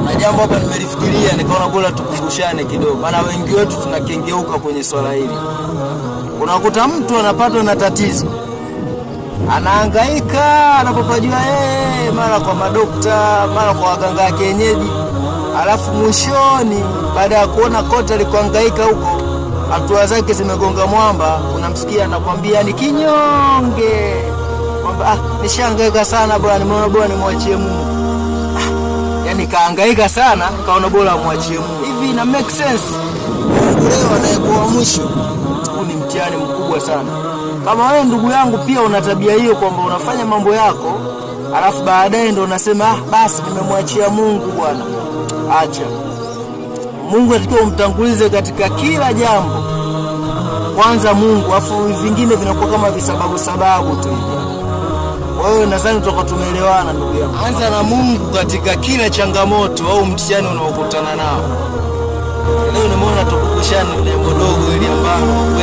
Na jambo hapa nimelifikiria, nikaona bora tukumbushane kidogo, maana wengi wetu tunakengeuka kwenye swala hili. Unakuta mtu anapatwa na tatizo, anahangaika, anapopajua mara kwa madokta, mara kwa waganga wa kienyeji, alafu mwishoni baada ya kuona kote alikohangaika huko hatua zake zimegonga mwamba, unamsikia anakuambia ni kinyonge kwamba nishahangaika sana bwana, nimeona bora nimwachie Mungu. Yani kahangaika sana, kaona bora amwachie Mungu. Hivi ina make sense? Mungu leo anayekuwa mwisho, huu ni mtihani mkubwa sana. Kama wewe ndugu yangu pia una tabia hiyo kwamba unafanya mambo yako alafu baadaye ndo unasema basi nimemwachia Mungu bwana, acha. Mungu atakiwa umtangulize katika kila jambo. Kwanza Mungu, afu vingine vinakuwa kama visababu tu. Wewe nadhani tutakuwa tumeelewana ndugu yangu. Anza na Mungu katika kila changamoto au mtihani unaokutana nao. Leo nimeona tukukushane jambo dogo ili ambalo